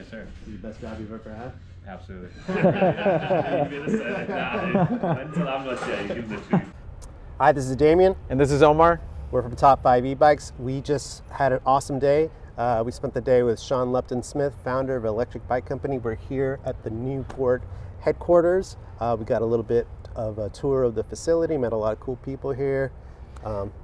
Yes, sir. Is it the best job you've ever had? Absolutely. You better say it. Nah, until I'm not there, you give the truth. Hi, this is Damien. And this is Omar. We're from Top 5 E-Bikes. We just had an awesome day. We spent the day with Sean Lupton-Smith, founder of Electric Bike Company. We're here at the Newport headquarters. We got a little bit of a tour of the facility, met a lot of cool people here.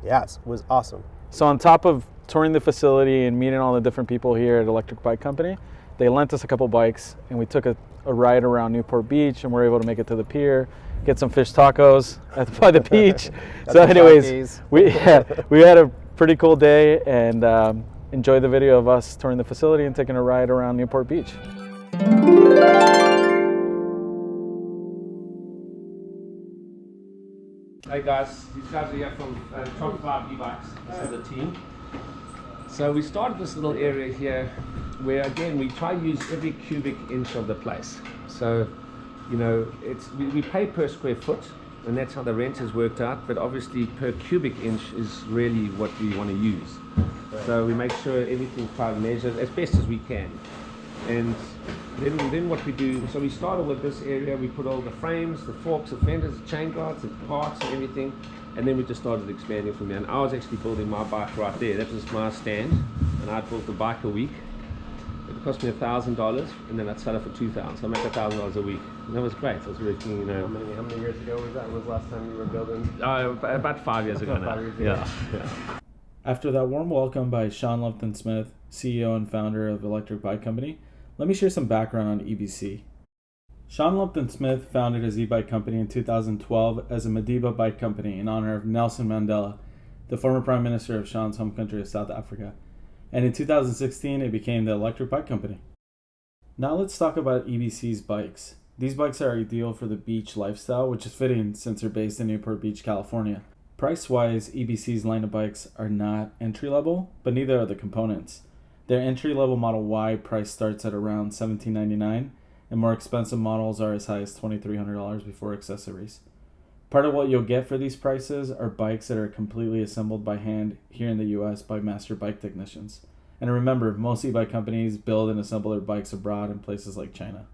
Yes, it was awesome. So on top of touring the facility and meeting all the different people here at Electric Bike Company, they lent us a couple bikes and we took a ride around Newport Beach and we're able to make it to the pier, get some fish tacos by the beach. So anyways, we had a pretty cool day and enjoy the video of us touring the facility and taking a ride around Newport Beach. Hey guys, these guys are here from Top 5 E-Bikes. This is the team. So we started this little area here where again we try to use every cubic inch of the place. So, you know, we pay per square foot and that's how the rent has worked out, but obviously per cubic inch is really what we want to use. Right. So we make sure everything's quite measured as best as we can. And then what we do, so we started with this area, we put all the frames, the forks, the fenders, the chain guards, the parts and everything, and then we just started expanding from there. And I was actually building my bike right there. That was my stand, and I'd built the bike a week. It cost me $1,000, and then I'd sell it for $2,000, so I make $1,000 a week. And that was great. It was really, you know. How many years ago was that? When was the last time you were building? About 5 years ago now. 5 years ago. Yeah. After that warm welcome by Sean Lupton-Smith, CEO and founder of Electric Bike Company, let me share some background on EBC. Sean Lupton-Smith founded his e-bike company in 2012 as a Madiba bike company in honor of Nelson Mandela, the former prime minister of Sean's home country of South Africa. And in 2016, it became the Electric Bike Company. Now let's talk about EBC's bikes. These bikes are ideal for the beach lifestyle, which is fitting since they're based in Newport Beach, California. Price-wise, EBC's line of bikes are not entry-level, but neither are the components. Their entry-level Model Y price starts at around $1,799, and more expensive models are as high as $2,300 before accessories. Part of what you'll get for these prices are bikes that are completely assembled by hand here in the US by master bike technicians. And remember, most e-bike companies build and assemble their bikes abroad in places like China.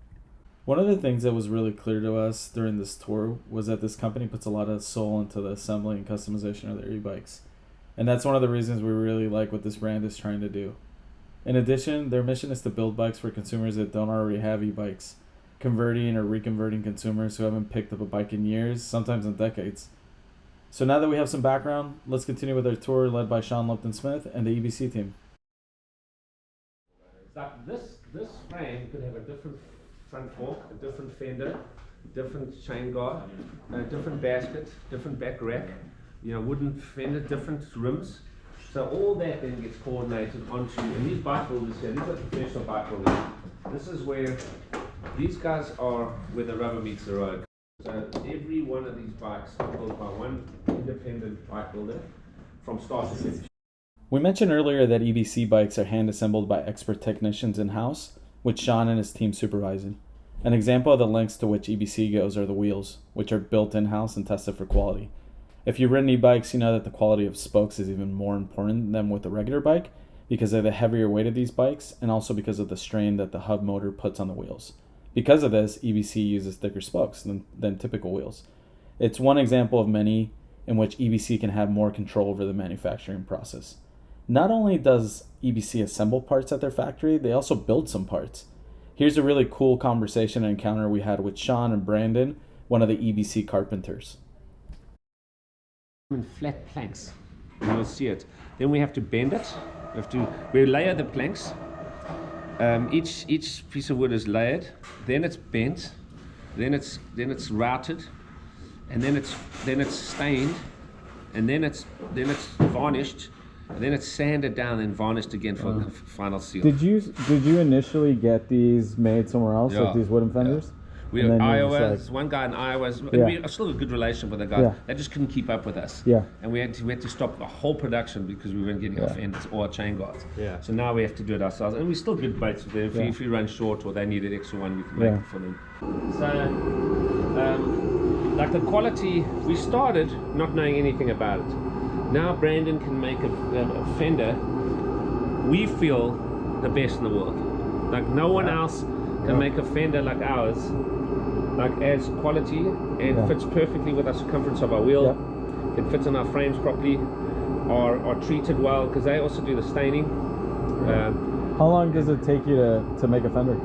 One of the things that was really clear to us during this tour was that this company puts a lot of soul into the assembly and customization of their e-bikes. And that's one of the reasons we really like what this brand is trying to do. In addition, their mission is to build bikes for consumers that don't already have e-bikes, converting or reconverting consumers who haven't picked up a bike in years, sometimes in decades. So now that we have some background, let's continue with our tour led by Sean Lupton-Smith and the EBC team. So this frame could have a different front fork, a different fender, different chain guard, a different basket, different back rack, you know, wooden fender, different rims. So all that then gets coordinated onto, and these bike builders here, these are professional bike builders. This is where these guys are where the rubber meets the road. So every one of these bikes are built by one independent bike builder from start to finish. We mentioned earlier that EBC bikes are hand assembled by expert technicians in-house, with Sean and his team supervising. An example of the lengths to which EBC goes are the wheels, which are built in-house and tested for quality. If you've ridden e-bikes, you know that the quality of spokes is even more important than with a regular bike because of the heavier weight of these bikes and also because of the strain that the hub motor puts on the wheels. Because of this, EBC uses thicker spokes than typical wheels. It's one example of many in which EBC can have more control over the manufacturing process. Not only does EBC assemble parts at their factory, they also build some parts. Here's a really cool conversation and encounter we had with Sean and Brandon, one of the EBC carpenters. In flat planks, and you'll see it. Then we have to bend it. We layer the planks. Each piece of wood is layered. Then it's bent. Then it's routed, and then it's stained, and then it's varnished, and then it's sanded down and varnished again for the final seal. Did you initially get these made somewhere else, like these wooden fenders? We have Iowa, one guy in Iowa, and we are still a good relation with the guy. They just couldn't keep up with us. And we had to stop the whole production because we weren't getting our fenders or our chain guards. So now we have to do it ourselves. And we're still good mates with them. If we run short or they need an extra one, we can make it for them. So, like the quality, we started not knowing anything about it. Now Brandon can make a fender, we feel, the best in the world. Like no one else can make a Fender like ours, like as quality and fits perfectly with the circumference of our wheel. It fits in our frames properly, are treated well because they also do the staining. How long does it take you to make a Fender?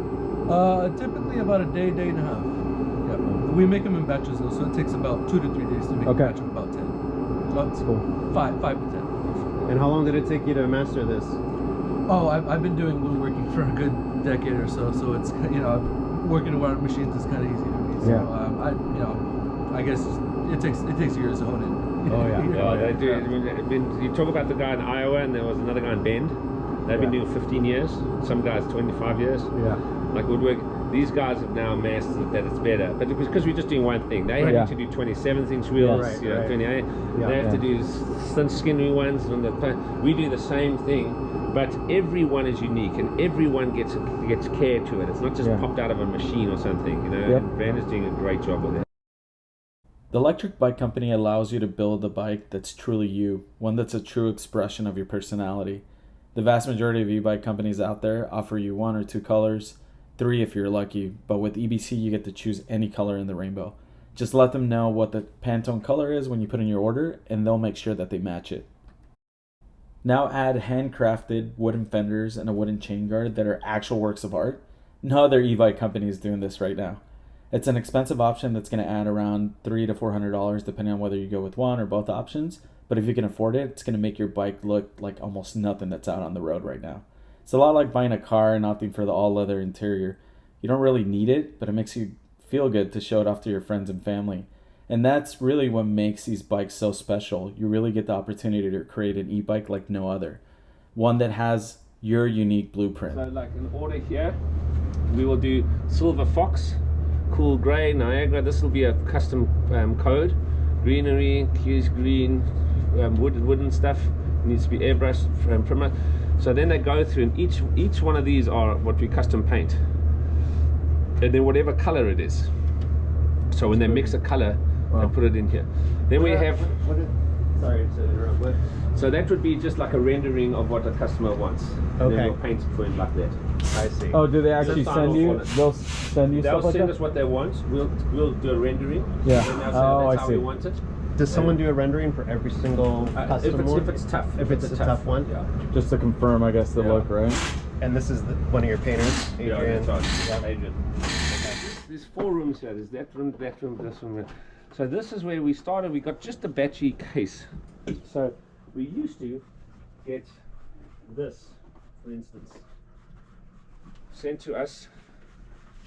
Typically about a day, day and a half. Yeah. We make them in batches though, so it takes about 2 to 3 days to make a batch of about 10. That's cool. 5 to 10. And how long did it take you to master this? Oh, I've been doing woodworking for a good decade or so, so it's, you know, working with machines is kind of easy to me. So I guess it takes years to hone in. Oh yeah. Yeah, they do. I mean, you talk about the guy in Iowa, and there was another guy in Bend. They've been doing 15 years. Some guys 25 years. Yeah. Like woodwork. These guys have now mastered that it's better, but because we're just doing one thing. They have to do 27-inch wheels, 28. They have to do thin skinny ones. We do the same thing, but everyone is unique and everyone gets care to it. It's not just popped out of a machine or something, you know. And Brandon's doing a great job with it. The electric bike company allows you to build a bike that's truly you, one that's a true expression of your personality. The vast majority of e-bike companies out there offer you 1 or 2 colors, 3 if you're lucky, but with EBC you get to choose any color in the rainbow. Just let them know what the Pantone color is when you put in your order, and they'll make sure that they match it. Now add handcrafted wooden fenders and a wooden chain guard that are actual works of art. No other e-bike company is doing this right now. It's an expensive option that's going to add around $300 to $400 depending on whether you go with one or both options, but if you can afford it, it's going to make your bike look like almost nothing that's out on the road right now. It's a lot like buying a car and opting for the all-leather interior. You don't really need it, but it makes you feel good to show it off to your friends and family. And that's really what makes these bikes so special. You really get the opportunity to create an e-bike like no other. One that has your unique blueprint. So like in order here, we will do Silver Fox, Cool Grey, Niagara. This will be a custom code. Greenery, Q's green, wooden stuff. It needs to be airbrushed primer. So then they go through, and each one of these are what we custom paint. And then whatever color it is. So when they mix a color, they put it in here. Then we have... Sorry to interrupt. So that would be just like a rendering of what a customer wants. And then we'll paint it for him like that. I see. Oh, do they actually send you? They'll send you They'll stuff like send that? us what they want. We'll do a rendering. Yeah. And they'll say I that's how see. we want it. Does someone do a rendering for every single custom one? If it's tough. If it's a tough one? Yeah. Just to confirm, I guess, the look, right? And this is one of your painters, Adrian. Adrian. There's 4 rooms here. There's that room, this room. So this is where we started. We got just a battery case. So we used to get this, for instance, sent to us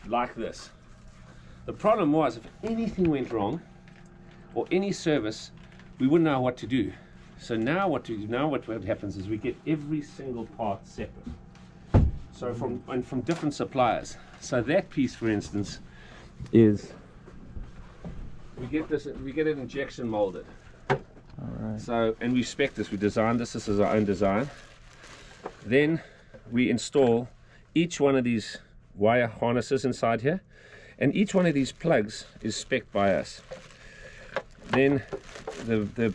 like this. The problem was if anything went wrong or any service, we wouldn't know what to do. So now what happens is we get every single part separate. So from different suppliers. So that piece, for instance, is we get it injection molded. All right. So, and we spec this, we designed this is our own design. Then we install each one of these wire harnesses inside here, and each one of these plugs is spec'd by us. Then the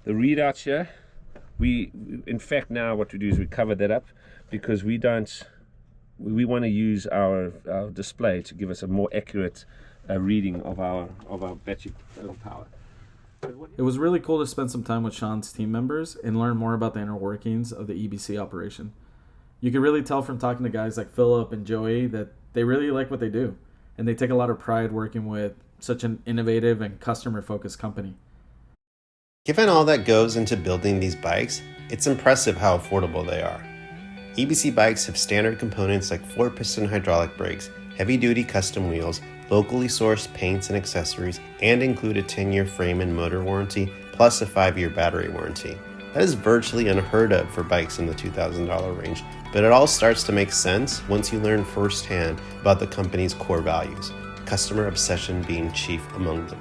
readouts here, in fact now what we do is we cover that up because we want to use our display to give us a more accurate reading of our battery power. It was really cool to spend some time with Sean's team members and learn more about the inner workings of the EBC operation. You could really tell from talking to guys like Philip and Joey that they really like what they do, and they take a lot of pride working with such an innovative and customer-focused company. Given all that goes into building these bikes, it's impressive how affordable they are. EBC bikes have standard components like 4-piston hydraulic brakes, heavy-duty custom wheels, locally sourced paints and accessories, and include a 10-year frame and motor warranty, plus a 5-year battery warranty. That is virtually unheard of for bikes in the $2,000 range, but it all starts to make sense once you learn firsthand about the company's core values, customer obsession being chief among them.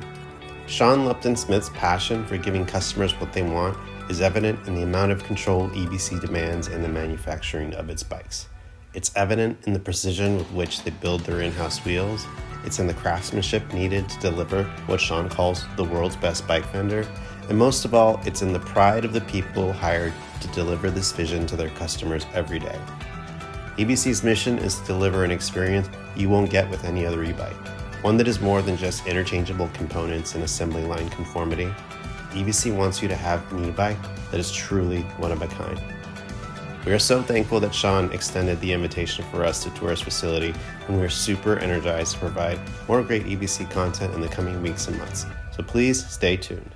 Sean Lupton-Smith's passion for giving customers what they want is evident in the amount of control EBC demands in the manufacturing of its bikes. It's evident in the precision with which they build their in-house wheels. It's in the craftsmanship needed to deliver what Sean calls the world's best bike fender. And most of all, it's in the pride of the people hired to deliver this vision to their customers every day. EBC's mission is to deliver an experience you won't get with any other e-bike. One that is more than just interchangeable components and assembly line conformity. EBC wants you to have an e-bike that is truly one of a kind. We are so thankful that Sean extended the invitation for us to tour his facility, and we are super energized to provide more great EBC content in the coming weeks and months. So please stay tuned.